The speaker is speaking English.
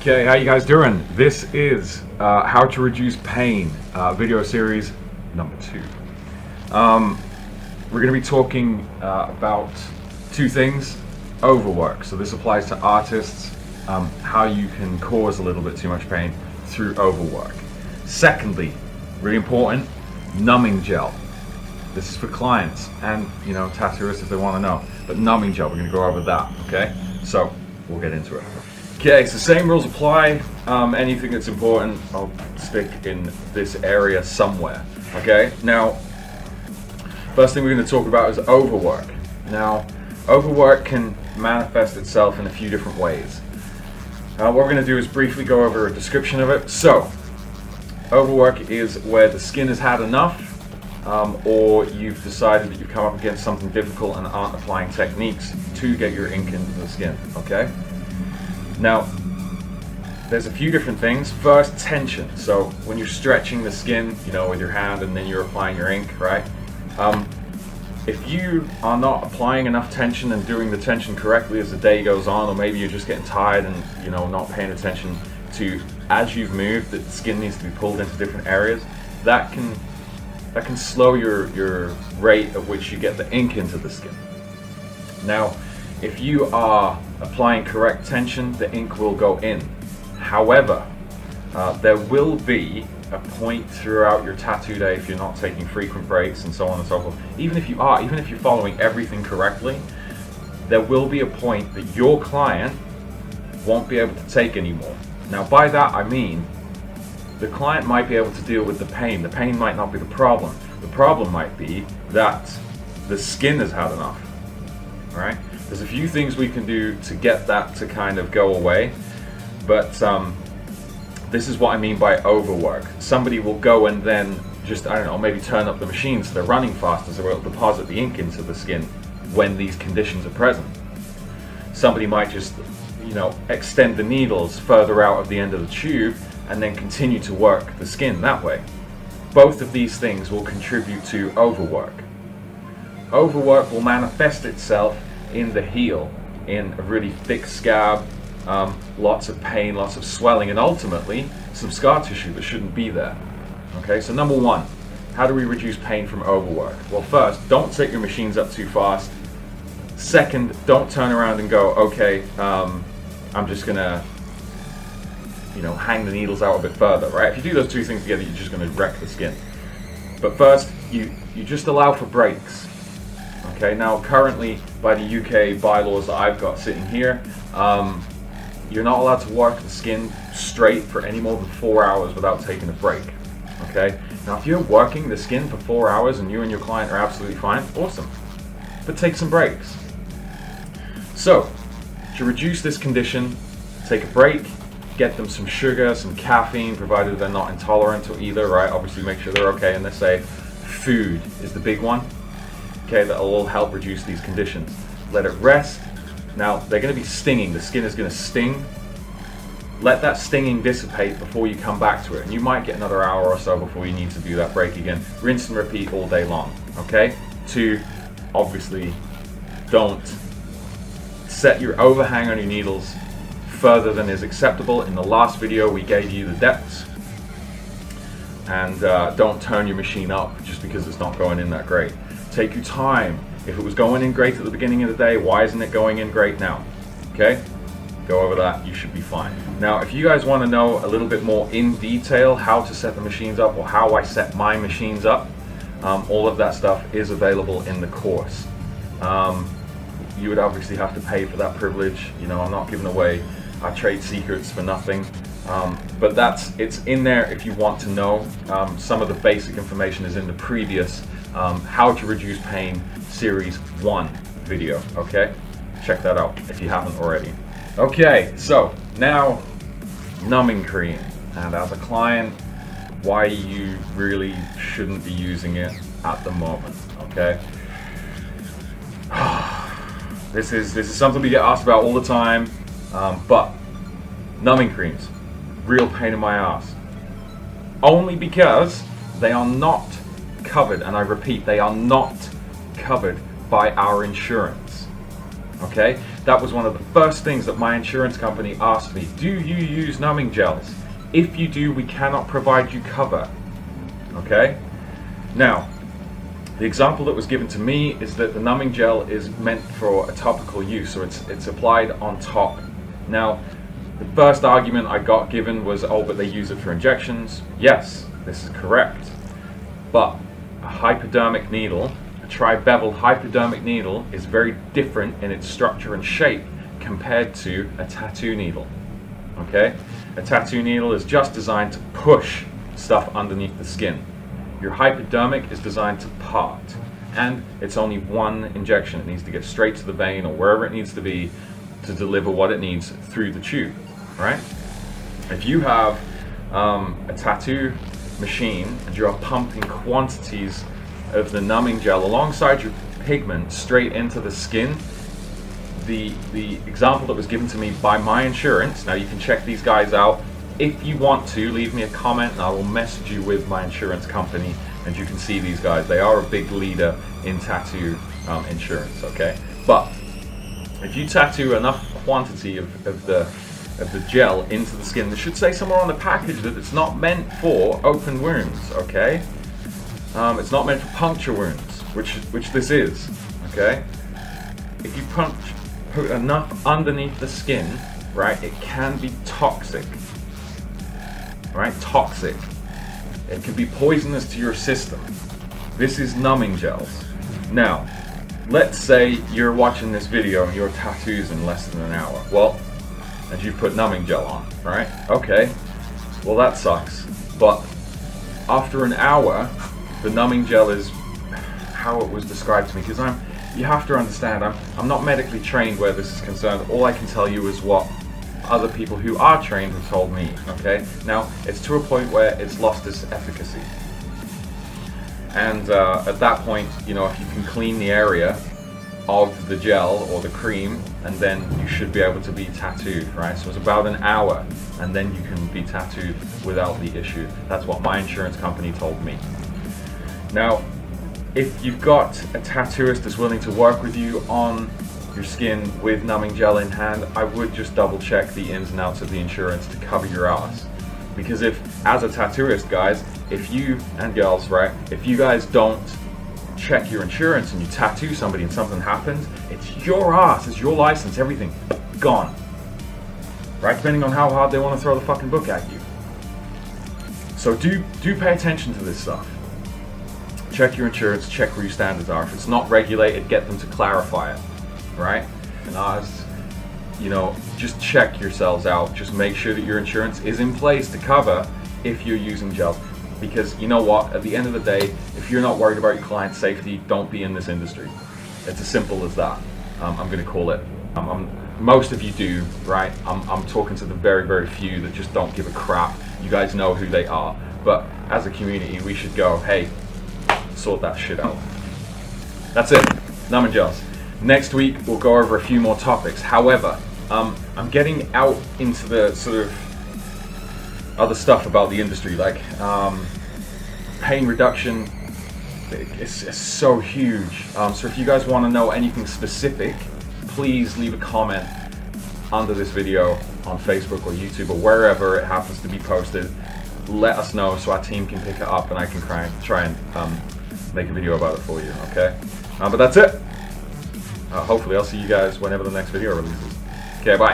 Okay, how you guys doing? This is how to reduce pain video series number 2. We're going to be talking about two things. Overwork, so this applies to artists, how you can cause a little bit too much pain through overwork. Secondly, really important, numbing gel. This is for clients and tattooists if they want to know, but numbing gel, we're going to go over that. Okay, so we'll get into it. Okay, so same rules apply. Anything that's important, I'll stick in this area somewhere. Okay, now, first thing we're going to talk about is overwork. Now, overwork can manifest itself in a few different ways. What we're going to do is briefly go over a description of it. So, overwork is where the skin has had enough, or you've decided that you've come up against something difficult and aren't applying techniques to get your ink into the skin. Okay? Now, there's a few different things. First, tension. So when you're stretching the skin, with your hand and then you're applying your ink, right? If you are not applying enough tension and doing the tension correctly as the day goes on, or maybe you're just getting tired and not paying attention to, as you've moved, that the skin needs to be pulled into different areas, that can slow your rate at which you get the ink into the skin. Now, if you are applying correct tension, the ink will go in. However, there will be a point throughout your tattoo day, if you're not taking frequent breaks and so on and so forth, even if you're following everything correctly, there will be a point that your client won't be able to take anymore. Now, by that I mean the client might be able to deal with the pain. The pain might not be the problem. The problem might be that the skin has had enough. All right? There's a few things we can do to get that to kind of go away, but this is what I mean by overwork. Somebody will go and then just, maybe turn up the machine so they're running faster, so they'll deposit the ink into the skin when these conditions are present. Somebody might just, extend the needles further out of the end of the tube and then continue to work the skin that way. Both of these things will contribute to overwork. Overwork will manifest itself in the heel, in a really thick scab, lots of pain, lots of swelling, and ultimately some scar tissue that shouldn't be there. Okay, so number one, how do we reduce pain from overwork? Well, first, don't set your machines up too fast. Second, don't turn around and go, okay, I'm just gonna hang the needles out a bit further, right? If you do those two things together, you're just gonna wreck the skin. But first, you just allow for breaks. Okay, now currently by the UK bylaws that I've got sitting here, you're not allowed to work the skin straight for any more than 4 hours without taking a break. Okay, now if you're working the skin for 4 hours and you and your client are absolutely fine, awesome, but take some breaks. So, to reduce this condition, take a break, get them some sugar, some caffeine, provided they're not intolerant to either, right? Obviously make sure they're okay and they're safe. Food is the big one. Okay, that will all help reduce these conditions. Let it rest. Now, they're going to be stinging. The skin is going to sting. Let that stinging dissipate before you come back to it. And you might get another hour or so before you need to do that break again. Rinse and repeat all day long. Okay? 2, obviously, don't set your overhang on your needles further than is acceptable. In the last video, we gave you the depths. And don't turn your machine up just because it's not going in that great. Take your time. If it was going in great at the beginning of the day, why isn't it going in great now? Okay? Go over that, you should be fine. Now, if you guys want to know a little bit more in detail how to set the machines up or how I set my machines up, all of that stuff is available in the course. You would obviously have to pay for that privilege. I'm not giving away our trade secrets for nothing. But it's in there if you want to know. Some of the basic information is in the previous How to Reduce Pain Series 1 video, okay? Check that out if you haven't already. Okay, so now numbing cream. And as a client, why you really shouldn't be using it at the moment, okay? This is something we get asked about all the time, but numbing creams, real pain in my ass. Only because they are not covered, and I repeat, they are not covered by our insurance. Okay? that was one of the first things that my insurance company asked me. Do you use numbing gels? If you do, we cannot provide you cover. Okay? Now, the example that was given to me is that the numbing gel is meant for a topical use, so it's applied on top. Now, the first argument I got given was, oh, but they use it for injections. Yes, this is correct. But a hypodermic needle, a tri-beveled hypodermic needle, is very different in its structure and shape compared to a tattoo needle. Okay? A tattoo needle is just designed to push stuff underneath the skin. Your hypodermic is designed to part, and it's only one injection. It needs to get straight to the vein or wherever it needs to be to deliver what it needs through the tube, right? If you have a tattoo machine and you're pumping quantities of the numbing gel alongside your pigment straight into the skin, the example that was given to me by my insurance, now you can check these guys out. If you want to, leave me a comment and I will message you with my insurance company and you can see these guys. They are a big leader in tattoo insurance, okay? But if you tattoo enough quantity of the gel into the skin, it should say somewhere on the package that it's not meant for open wounds, okay? It's not meant for puncture wounds, which this is, okay? If you put enough underneath the skin, right, it can be toxic. Right? Toxic. It can be poisonous to your system. This is numbing gels. Now, let's say you're watching this video and your tattoo's in less than an hour. Well, and you've put numbing gel on, right? Okay. Well, that sucks. But after an hour, the numbing gel is how it was described to me. Because you have to understand, I'm not medically trained where this is concerned. All I can tell you is what other people who are trained have told me, okay? Now, it's to a point where it's lost its efficacy. And at that point, you know, if you can clean the area of the gel or the cream, and then you should be able to be tattooed, right? So it's about an hour, and then you can be tattooed without the issue. That's what my insurance company told me. Now, if you've got a tattooist that's willing to work with you on your skin with numbing gel in hand, I would just double check the ins and outs of the insurance to cover your ass. Because if, as a tattooist, guys, if you, and girls, right, if you guys don't check your insurance and you tattoo somebody and something happens, it's your ass, it's your license, everything, gone. Right, depending on how hard they want to throw the fucking book at you. So do pay attention to this stuff. Check your insurance, check where your standards are. If it's not regulated, get them to clarify it. Right? And you know, just check yourselves out. Just make sure that your insurance is in place to cover if you're using gels. Because you know what? At the end of the day, if you're not worried about your client's safety, don't be in this industry. It's as simple as that. I'm going to call it. Most of you do, right? I'm talking to the very, very few that just don't give a crap. You guys know who they are. But as a community, we should go, hey, sort that shit out. That's it. Numbing gels. Next week, we'll go over a few more topics. However, I'm getting out into the sort of other stuff about the industry, like pain reduction. It's so huge. So if you guys want to know anything specific, please leave a comment under this video on Facebook or YouTube or wherever it happens to be posted. Let us know so our team can pick it up and I can try and make a video about it for you, okay? But that's it. Hopefully I'll see you guys whenever the next video releases. Okay, bye.